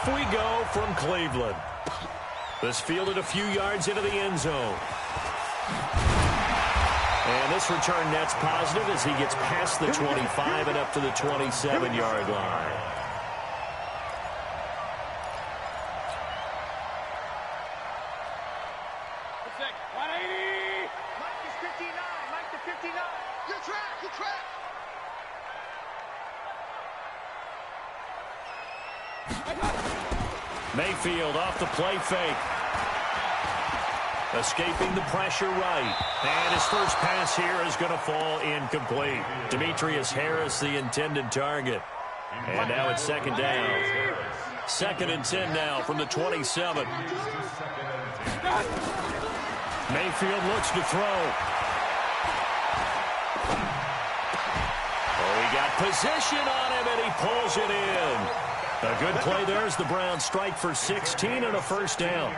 Off we go from Cleveland. This fielded a few yards into the end zone. And this return net's positive as he gets past the 25 and up to the 27-yard line. Mayfield off the play fake. Escaping the pressure right. And his first pass here is going to fall incomplete. Demetrius Harris, the intended target. And now it's second down. 2nd and 10 now from the 27. Mayfield looks to throw. Oh, he got position on him, and he pulls it in. A good play there as the Browns strike for 16 and a first down.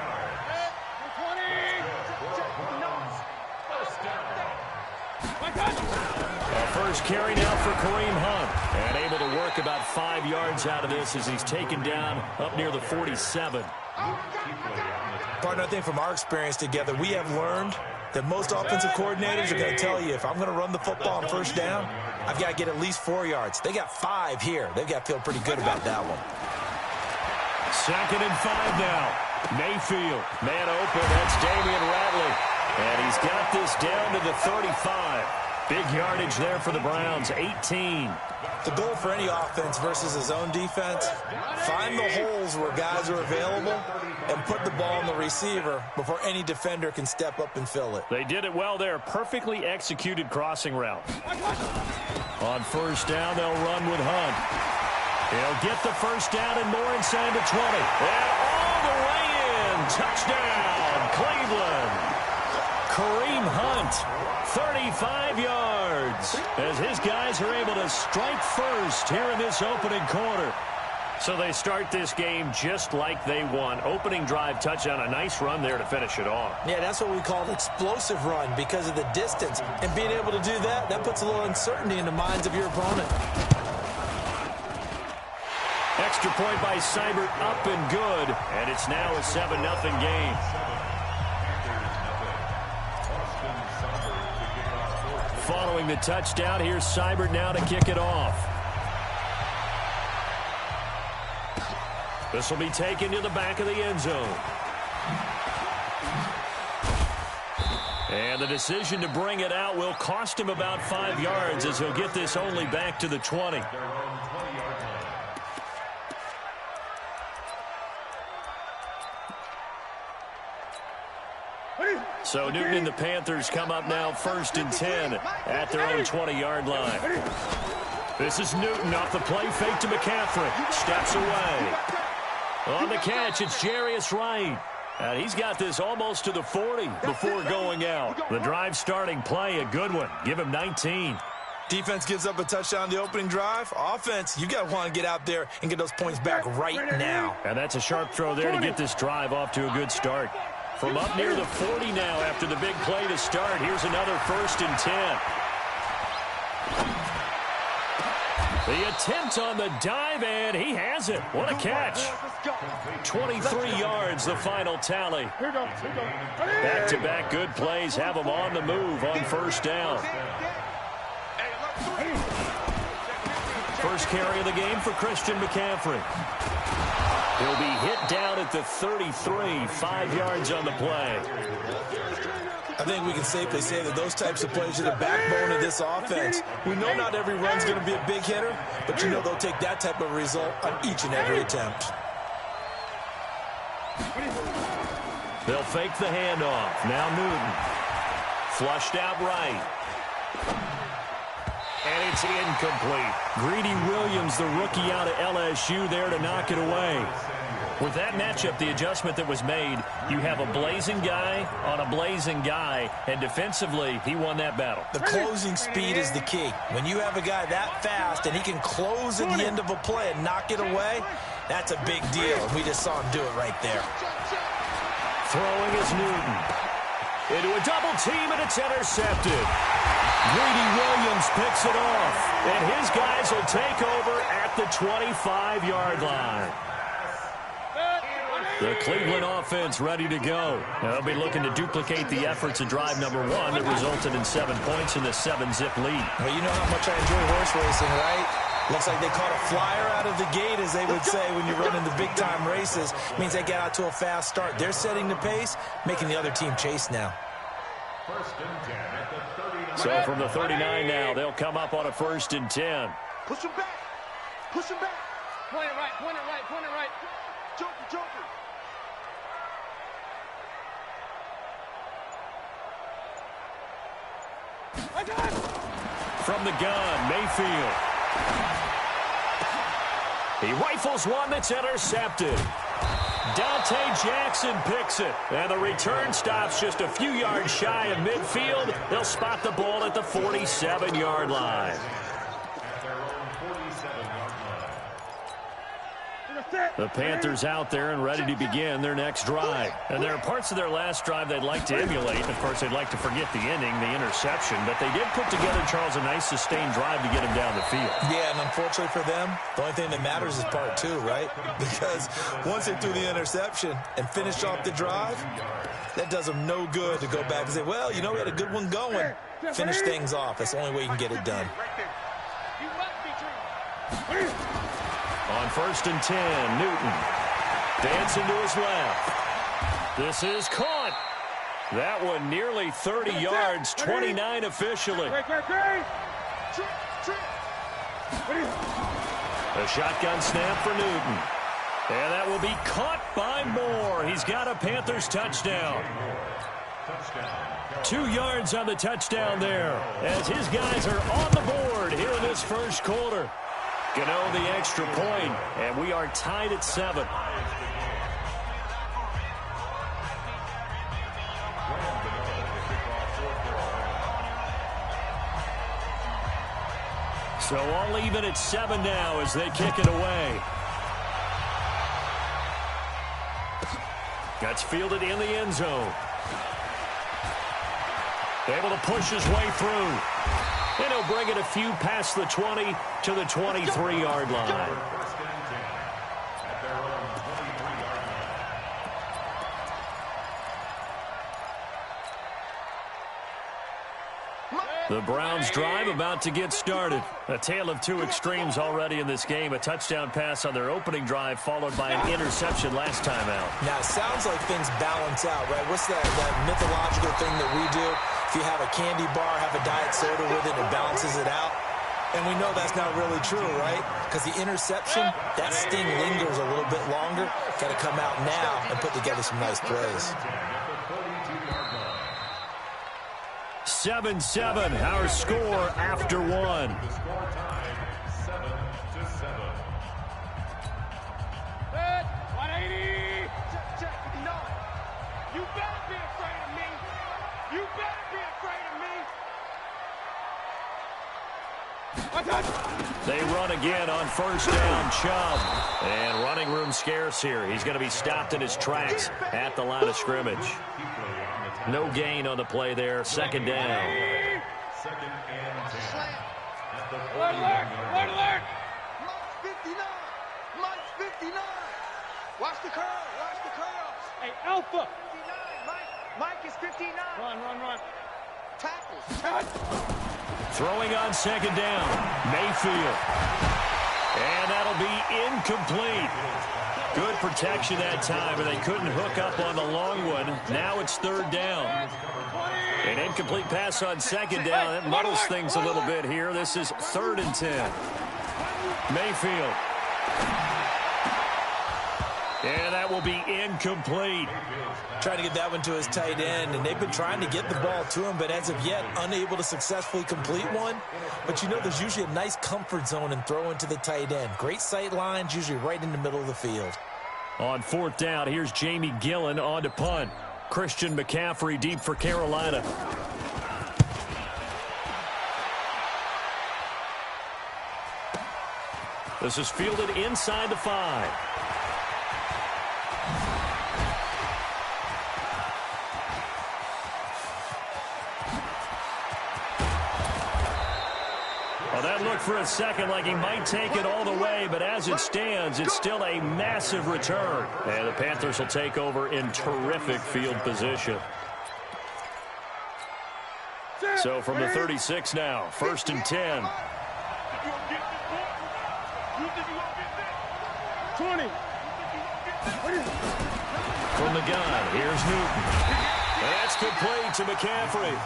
A first carry now for Kareem Hunt. And able to work about 5 yards out of this as he's taken down up near the 47. Partner, I think from our experience together, we have learned that most offensive coordinators are going to tell you, if I'm going to run the football on first down, I've got to get at least 4 yards. They got 5 here. They've got to feel pretty good about that one. 2nd and 5 now. Mayfield, man open. That's Damian Ratley. And he's got this down to the 35. Big yardage there for the Browns, 18. The goal for any offense versus his own defense, find the holes where guys are available and put the ball on the receiver before any defender can step up and fill it. They did it well there. Perfectly executed crossing route. On first down, they'll run with Hunt. He'll get the first down and more inside the 20. And all the way in. Touchdown, Cleveland. Kareem Hunt, 35 yards, as his guys are able to strike first here in this opening quarter. So they start this game just like they won. Opening drive touchdown, a nice run there to finish it off. Yeah, that's what we call an explosive run because of the distance. And being able to do that, that puts a little uncertainty in the minds of your opponent. Extra point by Seibert, up and good. And it's now a 7-0 game. Following the touchdown, here's Seibert now to kick it off. This will be taken to the back of the end zone. And the decision to bring it out will cost him about 5 yards as he'll get this only back to the 20. So Newton and the Panthers come up now 1st and 10 at their own 20-yard line. This is Newton off the play fake to McCaffrey. Steps away. On the catch, it's Jarius Wright. And he's got this almost to the 40 before going out. The drive starting play, a good one. Give him 19. Defense gives up a touchdown the opening drive. Offense, you got to want to get out there and get those points back right now. And that's a sharp throw there to get this drive off to a good start. From up near the 40 now after the big play to start. Here's another 1st and 10. The attempt on the dive, and he has it. What a catch. 23 yards, the final tally. Back-to-back good plays have him on the move on first down. First carry of the game for Christian McCaffrey. He'll be hit down at the 33, 5 yards on the play. I think we can safely say that those types of plays are the backbone of this offense. We know not every run's going to be a big hitter, but you know they'll take that type of result on each and every attempt. They'll fake the handoff. Now Newton. Flushed out right. And it's incomplete. Greedy Williams, the rookie out of LSU, there to knock it away. With that matchup, the adjustment that was made, you have a blazing guy on a blazing guy, and defensively, he won that battle. The closing speed is the key. When you have a guy that fast and he can close at the end of a play and knock it away, that's a big deal. We just saw him do it right there. Throwing is Newton. Into a double team, and it's intercepted. Greedy Williams picks it off, and his guys will take over at the 25-yard line. The Cleveland offense ready to go. They'll be looking to duplicate the efforts in drive number 1 that resulted in 7 points in the 7-zip lead. Well, you know how much I enjoy horse racing, right? Looks like they caught a flyer out of the gate, as they would say when you're running the big-time races. Means they get out to a fast start. They're setting the pace, making the other team chase now. So from the 39 now, they'll come up on a 1st and 10. Push him back. Push him back. Point it right, point it right, point it right. Joker, Joker. From the gun, Mayfield. He rifles one that's intercepted. Dante Jackson picks it. And the return stops just a few yards shy of midfield. They'll spot the ball at the 47-yard line. The Panthers out there and ready to begin their next drive. And there are parts of their last drive they'd like to emulate. Of course, they'd like to forget the ending, the interception. But they did put together, Charles, a nice sustained drive to get him down the field. Yeah, and unfortunately for them, the only thing that matters is part 2, right? Because once they threw the interception and finished off the drive, that does them no good to go back and say, well, you know, we had a good one going. Finish things off. That's the only way you can get it done. On 1st and 10, Newton dancing to his left. This is caught. That one nearly 30 yards, 29 officially. A shotgun snap for Newton. And that will be caught by Moore. He's got a Panthers touchdown. 2 yards on the touchdown there as his guys are on the board here in this first quarter. Gano the extra point, and we are tied at 7. So all even at 7 now as they kick it away. That's fielded in the end zone. Able to push his way through. And he'll bring it a few past the 20 to the 23-yard line. The Browns drive about to get started. A tale of 2 extremes already in this game. A touchdown pass on their opening drive followed by an interception last time out. Now, it sounds like things balance out, right? What's that mythological thing that we do? If you have a candy bar, have a diet soda with it, it balances it out. And we know that's not really true, right? Because the interception, that sting lingers a little bit longer. Got to come out now and put together some nice plays. 7-7, our score after 1. 180. You better be afraid of me. You better be afraid of me. They run again on 1st down, Chubb. And running room scarce here. He's going to be stopped in his tracks at the line of scrimmage. No gain on the play there. 2nd down. Second and 10. Alert! Alert! Mike's 59. Mike's 59. Watch the curl. Watch the curls. Hey, Alpha. 59. Mike is 59. Run. Tackles. Throwing on 2nd down. Mayfield. And that'll be incomplete. Good protection that time, and they couldn't hook up on the long one. Now it's 3rd down. An incomplete pass on 2nd down. That muddles things a little bit here. This is 3rd and 10. Mayfield. And that will be incomplete. Trying to get that one to his tight end, and they've been trying to get the ball to him, but as of yet, unable to successfully complete one. But you know, there's usually a nice comfort zone in throwing to the tight end. Great sight lines, usually right in the middle of the field. On 4th down, here's Jamie Gillen on to punt. Christian McCaffrey deep for Carolina. This is fielded inside the 5. looked for a second like he might take it all the way, but as it stands, it's still a massive return. And the Panthers will take over in terrific field position. So from the 36 now, 1st and 10. 20. From the gun, here's Newton. That's complete to McCaffrey.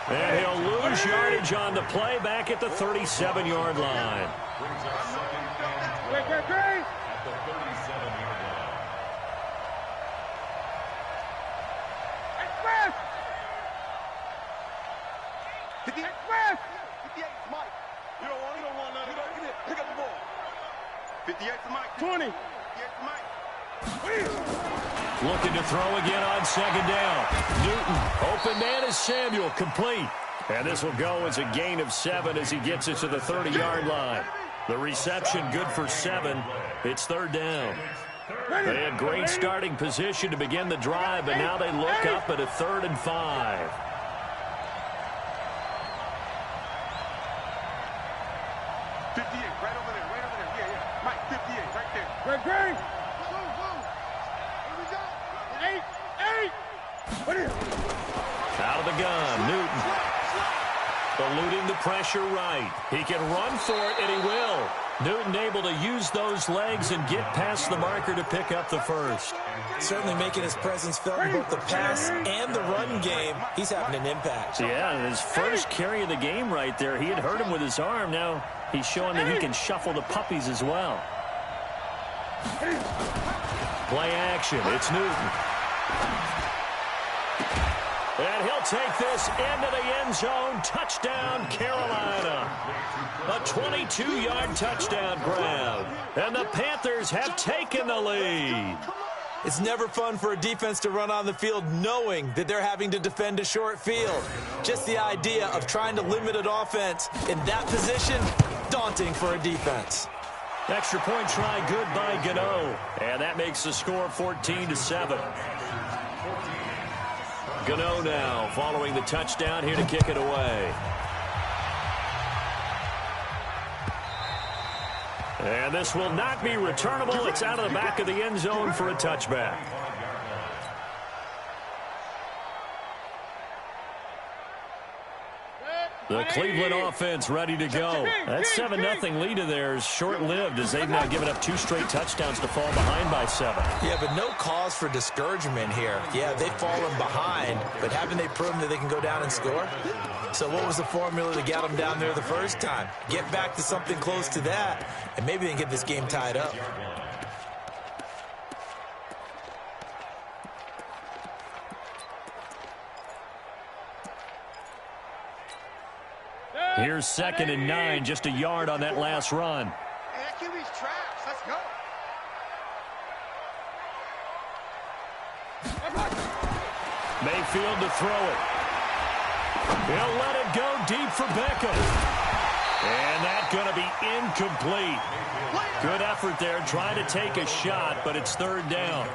And he'll lose yardage on the play back at the 37-yard line. Express! 58 Mike. You don't want none. Pick up the ball. 58 to Mike. 20. 58 to Mike. Looking to throw again on 2nd down. Newton, open man is Samuel, complete. And this will go as a gain of 7 as he gets it to the 30-yard line. The reception good for 7. It's 3rd down. They had great starting position to begin the drive, but now they look up at a 3rd and 5. Right over there. Yeah. Mike, 58, right there. Great. Out of the gun, Newton. Eluding the pressure right. He can run for it, and he will. Newton able to use those legs and get past the marker to pick up the 1st. Certainly making his presence felt in both the pass and the run game. He's having an impact. Yeah, his first carry of the game right there. He had hurt him with his arm. Now he's showing that he can shuffle the puppies as well. Play action. It's Newton. And he'll take this into the end zone. Touchdown, Carolina. A 22-yard touchdown grab. And the Panthers have taken the lead. It's never fun for a defense to run on the field knowing that they're having to defend a short field. Just the idea of trying to limit an offense in that position, daunting for a defense. Extra point try good by Gano. And that makes the score 14-7. Gano now following the touchdown here to kick it away. And this will not be returnable. It's out of the back of the end zone for a touchback. The Cleveland offense ready to go. That 7-0 lead of theirs short-lived as they've now given up 2 straight touchdowns to fall behind by 7. Yeah, but no cause for discouragement here. Yeah, they've fallen behind, but haven't they proven that they can go down and score? So what was the formula to get them down there the first time? Get back to something close to that, and maybe they can get this game tied up. Here's 2nd and 9, just a yard on that last run. And QB's traps. Let's go. Mayfield to throw it. He'll let it go deep for Beckham. And that's going to be incomplete. Good effort there, trying to take a shot, but it's 3rd down.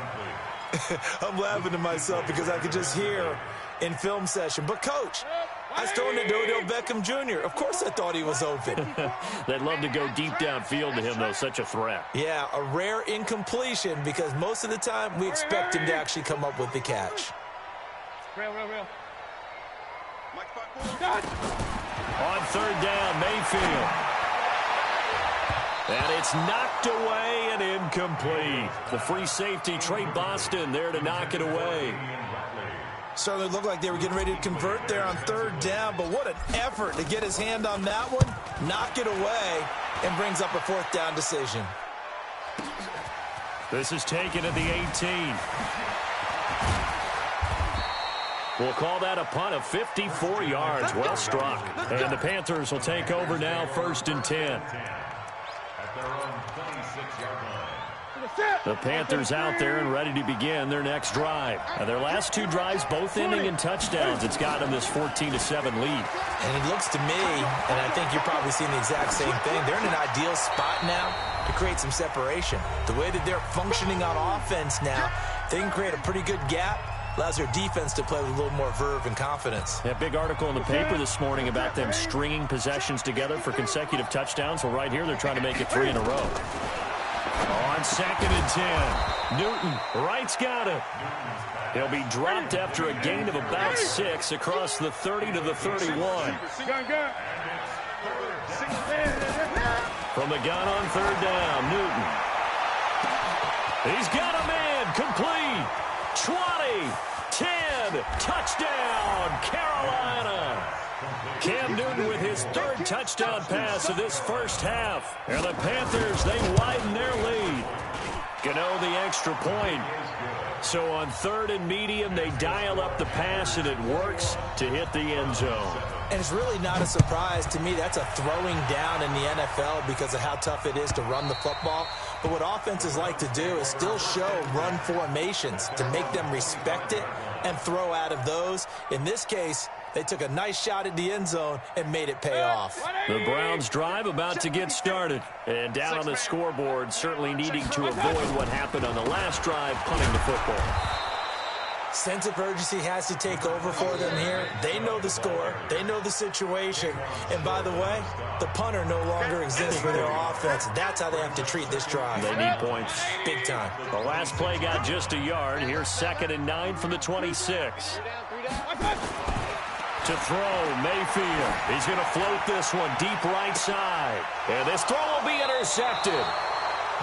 I'm laughing to myself because I could just hear in film session, but coach, I was throwing to Odell Beckham Jr. Of course I thought he was open. They'd love to go deep downfield to him, though. Such a threat. Yeah, a rare incompletion because most of the time we expect him to actually come up with the catch. Real. On 3rd down, Mayfield. And it's knocked away and incomplete. The free safety, Trey Boston, there to knock it away. Certainly looked like they were getting ready to convert there on 3rd down, but what an effort to get his hand on that one, knock it away, and brings up a 4th down decision. This is taken at the 18. We'll call that a punt of 54 yards. Well struck. And the Panthers will take over now, 1st and 10. The Panthers out there and ready to begin their next drive. Now, their last 2 drives, both ending in touchdowns. It's got them this 14-7 lead. And it looks to me, and I think you're probably seeing the exact same thing, they're in an ideal spot now to create some separation. The way that they're functioning on offense now, they can create a pretty good gap Allows your defense to play with a little more verve and confidence. A big article in the paper this morning about them stringing possessions together for consecutive touchdowns. Well, right here, they're trying to make it 3 in a row. On 2nd and 10, Newton, right's got it. He'll be dropped after a gain of about 6 across the 30 to the 31. From the gun on 3rd down, Newton. He's got a man, complete. 20, 10, touchdown, Carolina. Cam Newton with his 3rd touchdown pass of this first half. And the Panthers, they widen their lead. Gano the extra point. So on 3rd and medium, they dial up the pass, and it works to hit the end zone. And it's really not a surprise to me. That's a throwing down in the NFL because of how tough it is to run the football. But what offenses like to do is still show run formations to make them respect it and throw out of those. In this case, they took a nice shot at the end zone and made it pay off. The Browns drive about to get started. And down on the scoreboard, certainly needing to avoid what happened on the last drive, punting the football. Sense of urgency has to take over for them here. They know the score. They know the situation. And by the way, the punter no longer exists for their offense. That's how they have to treat this drive. They need points. Big time. The last play got just a yard. Here's 2nd and 9 from the 26. To throw, Mayfield. He's going to float this one deep right side. And this throw will be intercepted.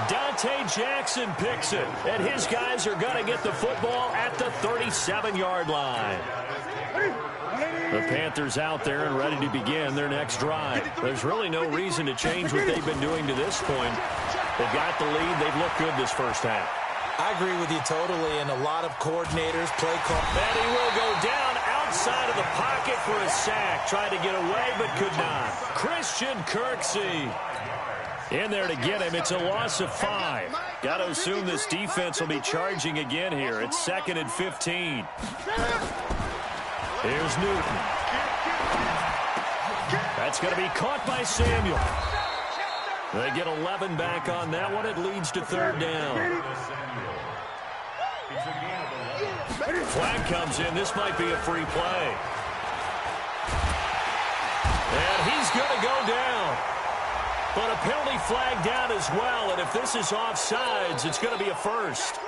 Dante Jackson picks it, and his guys are going to get the football at the 37-yard line. The Panthers out there and ready to begin their next drive. There's really no reason to change what they've been doing to this point. They've got the lead. They've looked good this first half. I agree with you totally, and a lot of coordinators play call. And he will go down outside of the pocket for a sack. Tried to get away, but could not. Christian Kirksey in there to get him. It's a loss of 5. Got to assume this defense will be charging again here. It's 2nd and 15. Here's Newton. That's going to be caught by Samuel. They get 11 back on that one. It leads to 3rd down. Flag comes in. This might be a free play. And he's going to go down. But a penalty flag down as well. And if this is offsides, it's going to be a first.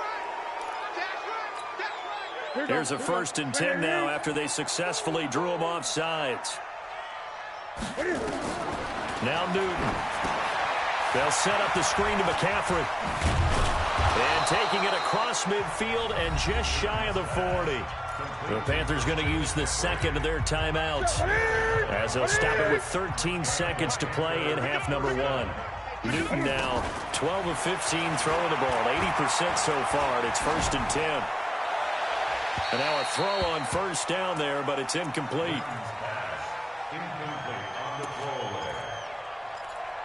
Here's a 1st and 10 now after they successfully drew him offsides. Now Newton. They'll set up the screen to McCaffrey. And taking it across midfield and just shy of the 40. The Panthers going to use the 2nd of their timeouts as they'll stop it with 13 seconds to play in half number 1. Newton now 12 of 15 throwing the ball, 80% so far, and it's 1st and 10. And now a throw on 1st down there, but it's incomplete. Incomplete on the throw leg.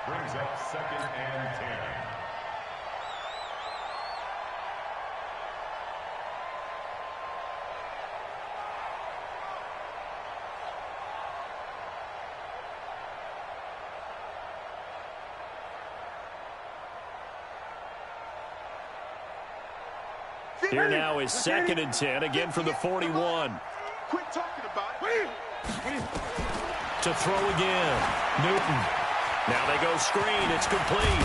Brings up 2nd and 10. Here now is 2nd and 10, again from the 41. Quit talking about it. To throw again. Newton. Now they go screen. It's complete.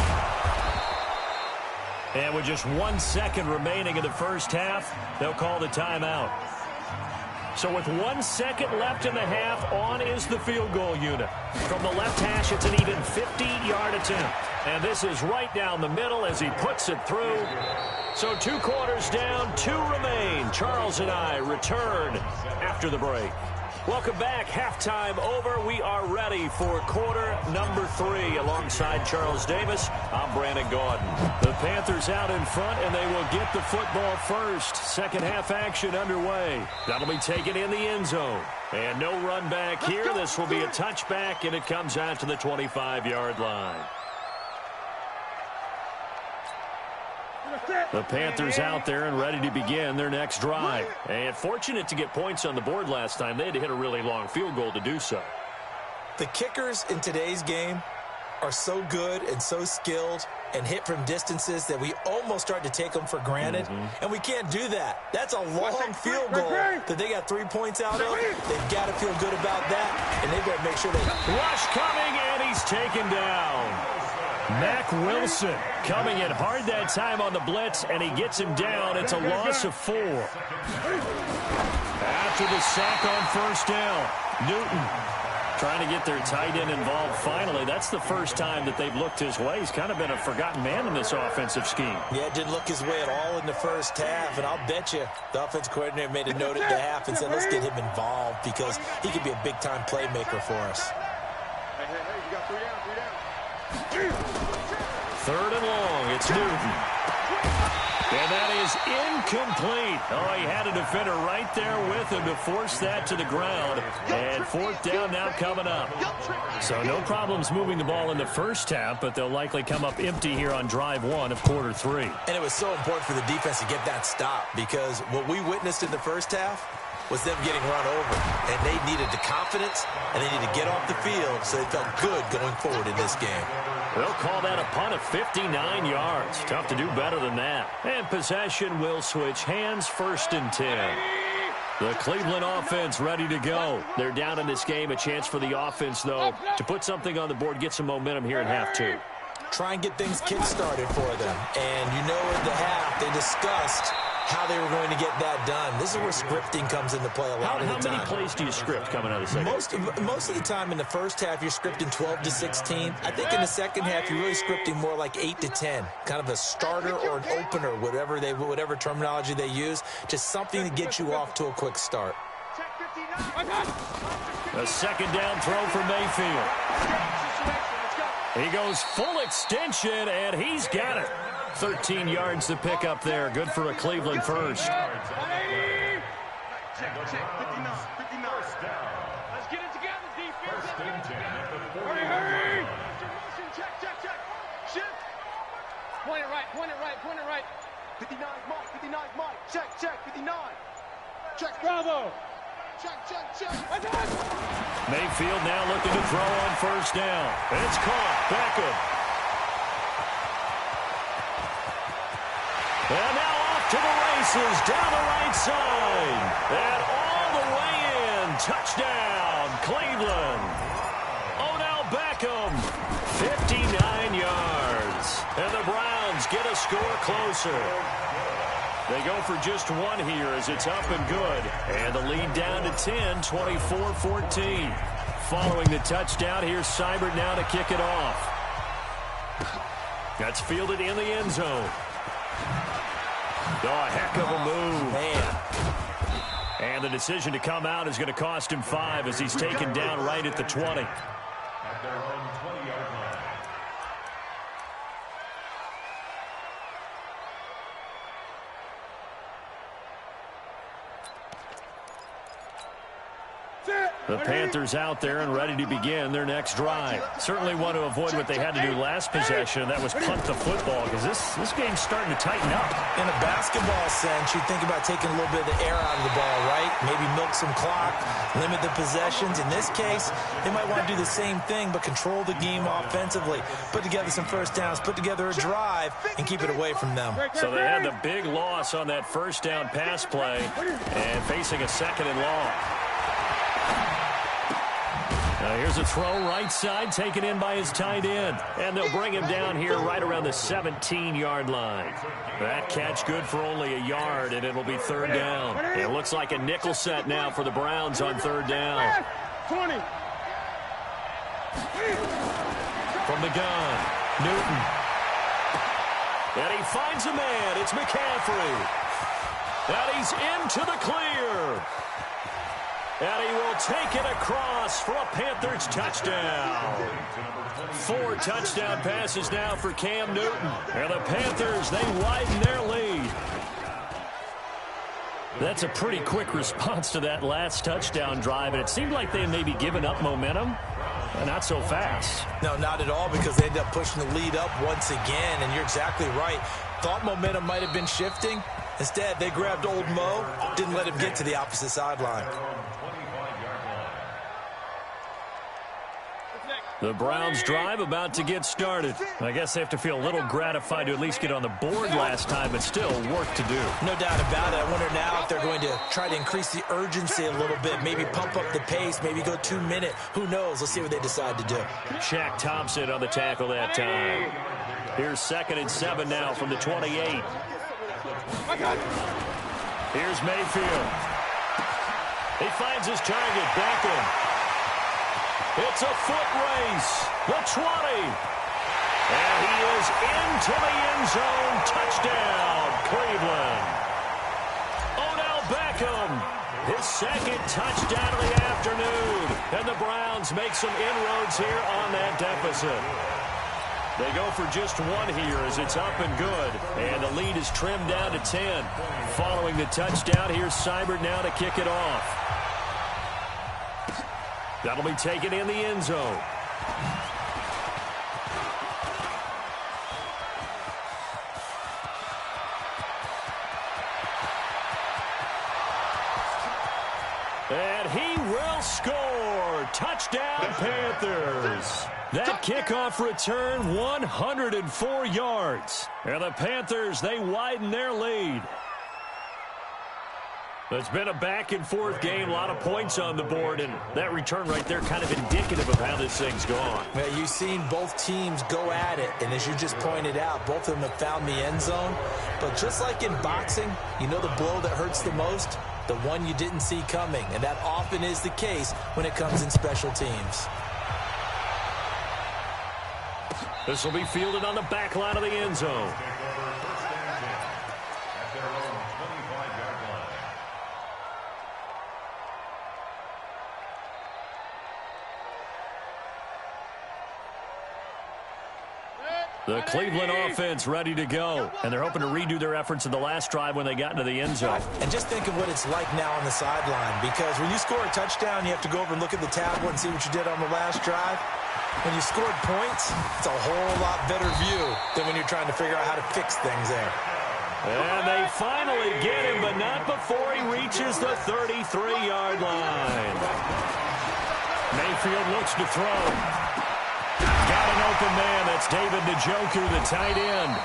And with just 1 second remaining in the first half, they'll call the timeout. So with 1 second left in the half, on is the field goal unit. From the left hash, it's an even 50-yard attempt. And this is right down the middle as he puts it through. So 2 quarters down, 2 remain. Charles and I return after the break. Welcome back. Halftime over. We are ready for quarter number 3. Alongside Charles Davis, I'm Brandon Gaudin. The Panthers out in front, and they will get the football first. Second half action underway. That'll be taken in the end zone. And no run back here. This will be a touchback, and it comes out to the 25-yard line. The Panthers out there and ready to begin their next drive. And fortunate to get points on the board last time. They had to hit a really long field goal to do so. The kickers in today's game are so good and so skilled and hit from distances that we almost start to take them for granted, and we can't do that. That's a long field goal that they got 3 points out of. They've got to feel good about that, and they've got to make sure they... Rush coming, and he's taken down. Mack Wilson coming in hard that time on the blitz, and he gets him down. It's a loss of 4. After the sack on first down, Newton trying to get their tight end involved finally. That's the first time that they've looked his way. He's kind of been a forgotten man in this offensive scheme. Yeah, it didn't look his way at all in the first half, and I'll bet you the offense coordinator made a note at the half and said, let's get him involved because he could be a big-time playmaker for us. Hey, you got 3 down. 3rd and long, it's Newton. And that is incomplete. Oh, he had a defender right there with him to force that to the ground. And 4th down now coming up. So no problems moving the ball in the first half, but they'll likely come up empty here on drive 1 of quarter 3. And it was so important for the defense to get that stop because what we witnessed in the first half was them getting run over. And they needed the confidence, and they needed to get off the field so they felt good going forward in this game. They'll call that a punt of 59 yards. Tough to do better than that. And possession will switch hands, 1st and 10. The Cleveland offense ready to go. They're down in this game. A chance for the offense, though, to put something on the board, get some momentum here in half 2. Try and get things kick-started for them. And you know at the half they discussed how they were going to get that done. This is where scripting comes into play a lot of the time. How many plays do you script coming out of the second? Most of the time in the first half, you're scripting 12 to 16. I think in the second half, you're really scripting more like 8 to 10. Kind of a starter or an opener, whatever terminology they use. Just something to get you off to a quick start. A 2nd down throw for Mayfield. He goes full extension, and he's got it. 13 yards to pick up there. Good for a Cleveland first. Check, 59. Let's get it together, defense. Hurry. Check. Shift. Point it right. 59, Mike. Check, 59. Check, Bravo. Check. Mayfield now looking to throw on first down. It's caught. Beckham. And now off to the races, down the right side. And all the way in. Touchdown, Cleveland. Odell Beckham, 59 yards. And the Browns get a score closer. They go for just 1 here as it's up and good. And the lead down to 10, 24-14. Following the touchdown, here's Seibert now to kick it off. That's fielded in the end zone. Oh, a heck of a move. Man. And the decision to come out is going to cost him 5 as he's taken down right at the 20. At their own 20-yard line. The Panthers out there and ready to begin their next drive. Certainly want to avoid what they had to do last possession, and that was punt the football, because this game's starting to tighten up. In a basketball sense, you think about taking a little bit of the air out of the ball, right? Maybe milk some clock, limit the possessions. In this case, they might want to do the same thing, but control the game offensively. Put together some first downs, put together a drive, and keep it away from them. So they had the big loss on that first down pass play, and facing a 2nd and long. Now here's a throw right side, taken in by his tight end. And they'll bring him down here right around the 17-yard line. That catch good for only a yard, and it'll be 3rd down. It looks like a nickel set now for the Browns on 3rd down. 20. From the gun, Newton. And he finds a man. It's McCaffrey. And he's into the clear. And he will take it across for a Panthers touchdown. 4 touchdown passes now for Cam Newton. And the Panthers, they widen their lead. That's a pretty quick response to that last touchdown drive. And it seemed like they may be giving up momentum. Not so fast. No, not at all, because they ended up pushing the lead up once again. And you're exactly right. Thought momentum might have been shifting. Instead, they grabbed old Mo, didn't let him get to the opposite sideline. The Browns drive about to get started. I guess they have to feel a little gratified to at least get on the board last time, but still work to do. No doubt about it. I wonder now if they're going to try to increase the urgency a little bit, maybe pump up the pace, maybe go 2 minute. Who knows? Let's see what they decide to do. Shaq Thompson on the tackle that time. Here's 2nd and 7 now from the 28. Here's Mayfield. He finds his target, Beckham. It's a foot race. The 20. And he is into the end zone. Touchdown, Cleveland. Odell Beckham, his 2nd touchdown of the afternoon. And the Browns make some inroads here on that deficit. They go for just 1 here as it's up and good. And the lead is trimmed down to 10. Following the touchdown, here's Seibert now to kick it off. That'll be taken in the end zone. And he will score. Touchdown, Panthers. That kickoff return, 104 yards. And the Panthers, they widen their lead. It's been a back-and-forth game, a lot of points on the board, and that return right there kind of indicative of how this thing's gone. Well, you've seen both teams go at it, and as you just pointed out, both of them have found the end zone. But just like in boxing, you know the blow that hurts the most? The one you didn't see coming, and that often is the case when it comes in special teams. This will be fielded on the back line of the end zone. The Cleveland offense ready to go. And they're hoping to redo their efforts in the last drive when they got into the end zone. And just think of what it's like now on the sideline. Because when you score a touchdown, you have to go over and look at the tablet and see what you did on the last drive. When you scored points, it's a whole lot better view than when you're trying to figure out how to fix things there. And they finally get him, but not before he reaches the 33-yard line. Mayfield looks to throw. Got an open man. That's David Njoku, the tight end.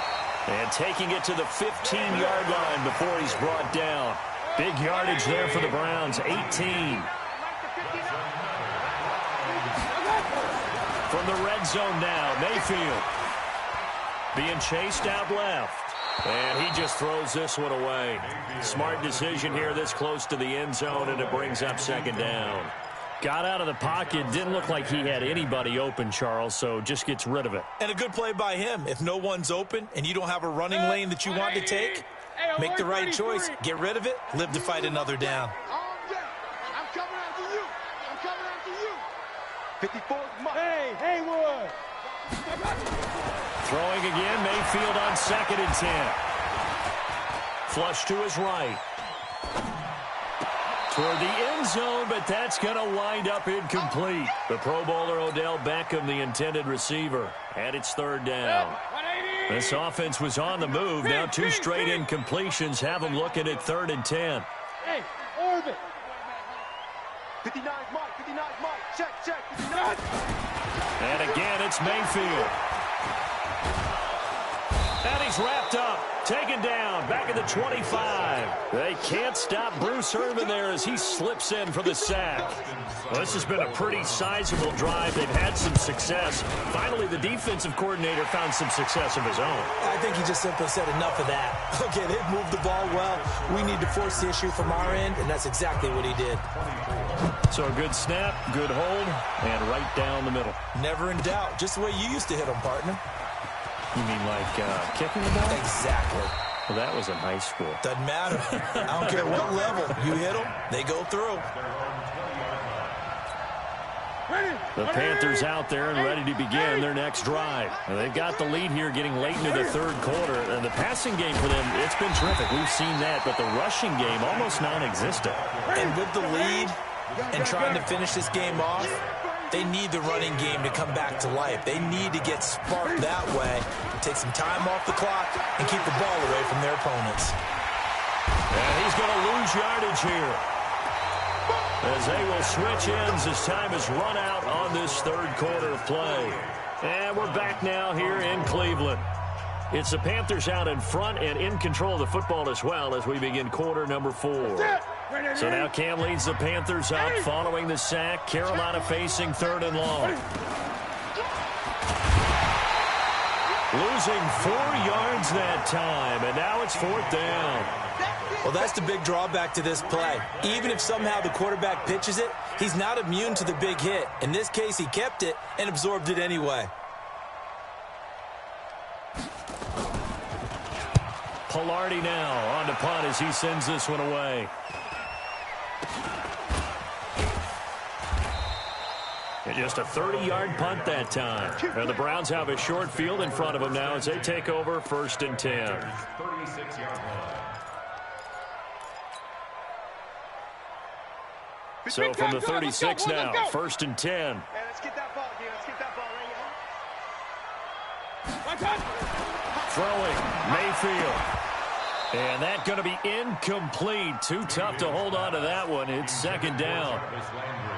And taking it to the 15-yard line before he's brought down. Big yardage there for the Browns, 18. From the red zone now, Mayfield being chased out left. And he just throws this one away. Smart decision here this close to the end zone, and it brings up 2nd down. Got out of the pocket, didn't look like he had anybody open, Charles, so just gets rid of it. And a good play by him. If no one's open and you don't have a running lane that you want to take, make the right choice. Get rid of it. Live to fight another down. I'm coming after you. I'm coming after you. 54 is mine. Hey, Haywood. Throwing again, Mayfield on 2nd and 10. Flush to his right. Toward the end zone, but that's going to wind up incomplete. The Pro Bowler Odell Beckham, the intended receiver, and it's 3rd down. This offense was on the move. Now 2 straight incompletions have them looking at 3rd and 10. Hey, orbit. 59 Mike, 59 Mike. Check, 59. And again, it's Mayfield. And he's wrapped up, taken down, back at the 25. They can't stop Bruce Irvin there as he slips in for the sack. Well, this has been a pretty sizable drive. They've had some success. Finally, the defensive coordinator found some success of his own. I think he just simply said enough of that. Okay, they've moved the ball well. We need to force the issue from our end, and that's exactly what he did. So a good snap, good hold, and right down the middle. Never in doubt. Just the way you used to hit them, partner. You mean like kicking the ball? Exactly. Well, that was in high school. Doesn't matter. I don't care what level. You hit them, they go through. The Panthers out there and ready to begin their next drive. And they've got the lead here getting late into the 3rd quarter. And the passing game for them, it's been terrific. We've seen that. But the rushing game, almost non-existent. And with the lead and trying to finish this game off, they need the running game to come back to life. They need to get sparked that way, take some time off the clock, and keep the ball away from their opponents. And he's going to lose yardage here. as they will switch ends as time has run out on this third quarter of play. And we're back now here in Cleveland. It's the Panthers out in front and in control of the football as well as we begin quarter number 4. So now Cam leads the Panthers up following the sack. Carolina facing 3rd and long. Losing 4 yards that time, and now it's 4th down. Well, that's the big drawback to this play. Even if somehow the quarterback pitches it, he's not immune to the big hit. In this case, he kept it and absorbed it anyway. Pilardi now on to punt as he sends this one away. And just a 30-yard punt that time. And the Browns have a short field in front of them now as they take over 1st and 10. 36-yard line. So from the 36 now, 1st and 10. Hey, let's get that ball again. Let's get that ball right here. Throwing, Mayfield. And that's going to be incomplete. Too tough to hold on to that one. It's 2nd down.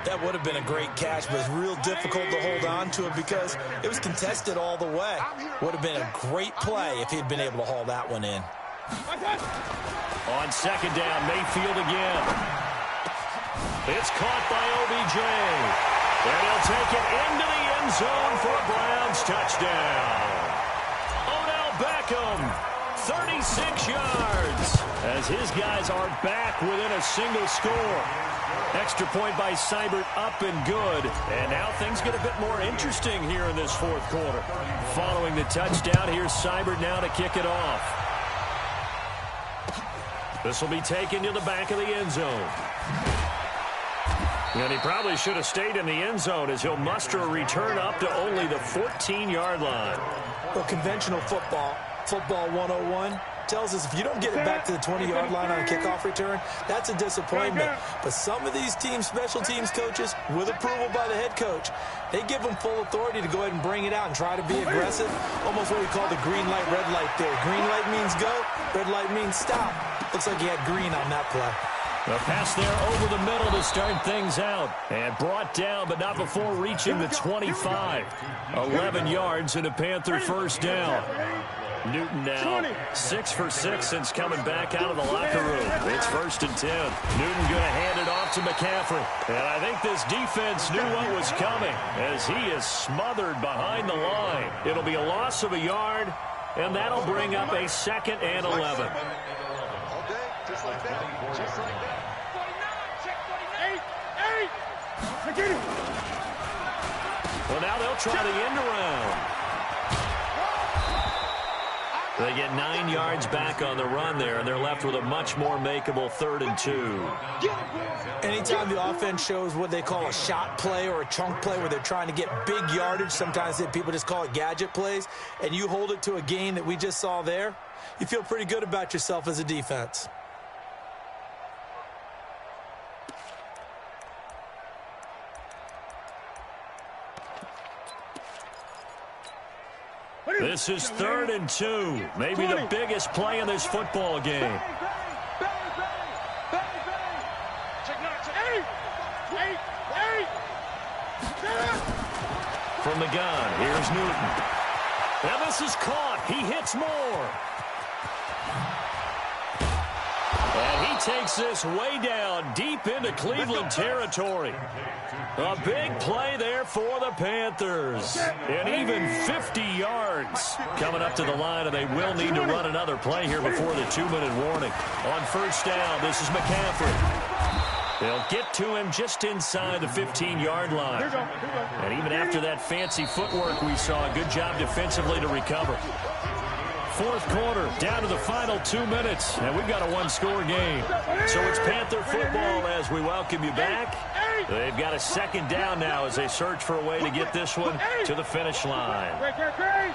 That would have been a great catch, but it's real difficult to hold on to it because it was contested all the way. Would have been a great play if he'd been able to haul that one in. On 2nd down, Mayfield again. It's caught by OBJ. And he'll take it into the end zone for a Browns touchdown. Odell Beckham, 36 yards, as his guys are back within a single score. Extra point by Seibert up and good. And now things get a bit more interesting here in this 4th quarter. Following the touchdown, here's Seibert now to kick it off. This will be taken to the back of the end zone. And he probably should have stayed in the end zone as he'll muster a return up to only the 14-yard line. Well, conventional football 101, tells us if you don't get it back to the 20-yard line on a kickoff return, that's a disappointment. But some of these teams, special teams coaches, with approval by the head coach, they give them full authority to go ahead and bring it out and try to be aggressive. Almost what we call the green light, red light theory. Green light means go, red light means stop. Looks like he had green on that play. The pass there over the middle to start things out. And brought down, but not before reaching the 25. 11 yards and a Panther 1st down. Newton now 6 for 6 since coming back out of the locker room. It's 1st and 10. Newton going to hand it off to McCaffrey. And I think this defense knew what was coming as he is smothered behind the line. It'll be a loss of a yard, and that'll bring up a 2nd and 11. All day, just like that. Just like that. 49, check 48. Well, now they'll try the end around. They get 9 yards back on the run there, and they're left with a much more makeable 3rd and 2. Anytime the offense shows what they call a shot play or a chunk play where they're trying to get big yardage, sometimes people just call it gadget plays, and you hold it to a game that we just saw there, you feel pretty good about yourself as a defense. This is 3rd and 2. Maybe the biggest play in this football game. From the gun, here's Newton. And this is caught. He hits more. And he takes this way down deep into Cleveland territory. A big play there for the Panthers. And even 50 yards coming up to the line, and they will need to run another play here before the 2-minute warning. On 1st down, this is McCaffrey. They'll get to him just inside the 15-yard line. And even after that fancy footwork we saw, a good job defensively to recover. 4th quarter, down to the final 2 minutes, and we've got a 1-score game. So it's Panther football as we welcome you back. They've got a 2nd down now as they search for a way to get this one to the finish line. Great.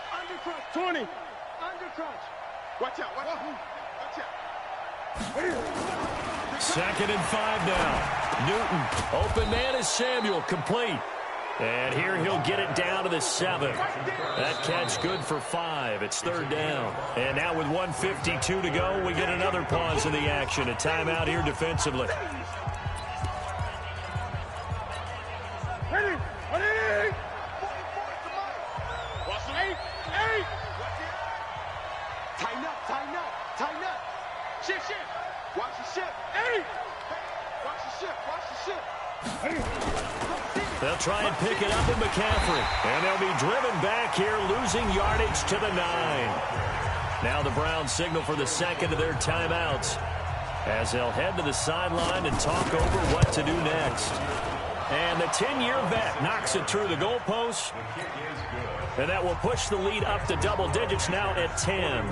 Undercrunch. 20. Undercrunch. Watch out. Watch out. 2nd and 5 now. Newton, open man is Samuel, complete. And here he'll get it down to the 7. That catch good for 5. It's 3rd down. And now with 1:52 to go, we get another pause in the action. A timeout here defensively. Tighten up. Shift. Watch the shift. Hey! Watch the shift. They'll try and pick it up with McCaffrey. And they'll be driven back here, losing yardage to the 9. Now the Browns signal for the second of their timeouts as they'll head to the sideline and talk over what to do next. And the 10-year vet knocks it through the goalpost. And that will push the lead up to double digits now at 10.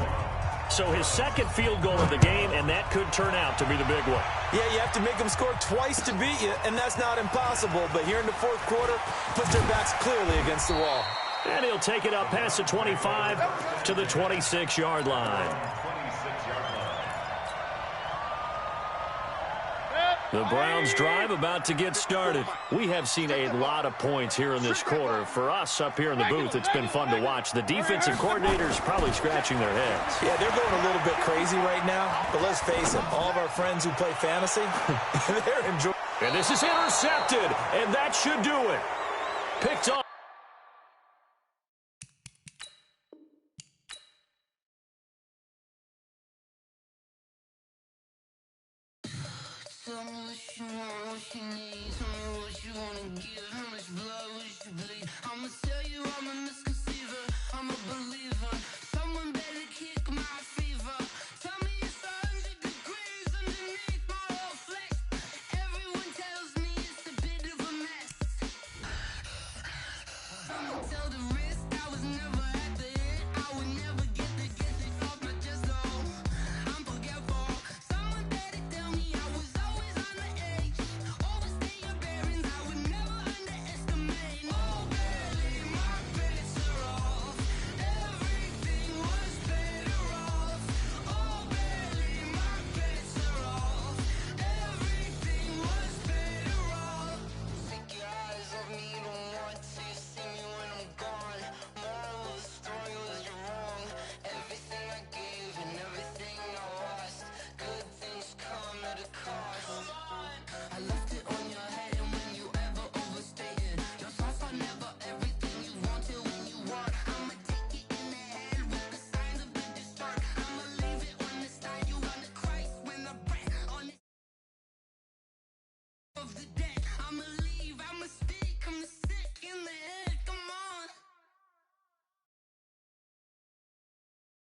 So his second field goal of the game, and that could turn out to be the big one. Yeah, you have to make them score twice to beat you, and that's not impossible. But here in the 4th quarter, puts their backs clearly against the wall. And he'll take it up past the 25 to the 26-yard line. The Browns drive about to get started. We have seen a lot of points here in this quarter. For us up here in the booth, it's been fun to watch. The defensive coordinators probably scratching their heads. Yeah, they're going a little bit crazy right now. But let's face it, all of our friends who play fantasy, they're enjoying. And this is intercepted, and that should do it. Picked off. Tell me what you want, what you need. Tell me what you wanna give. How much blood would you bleed? I'ma tell you I'm a misconceiver. I'm a believer. Someone better kick my fever. Tell me it's 100 degrees underneath my whole flesh. Everyone tells me it's a bit of a mess. I'ma tell the risk I was never at the end. I would never get this off my chest though. I'm forgetful. Someone better tell me I was always on the edge. Overstay your bearings, I would never underestimate. Oh baby, my bets are off. Everything was better off. Oh baby, my bets are off. Everything was better off. Take your eyes off me, don't want to see me when I'm gone. Moral of the story was you're wrong. Everything I gave and everything I lost. Good things come at a cost. I left it on your head, and when you ever overstay it, your thoughts are never everything you wanted when you want. I'ma take it in the head with the signs of the distort. I'ma leave it on the side. You on the Christ when the breath on the of the dead. I'ma leave, I'ma speak, I'm sick in the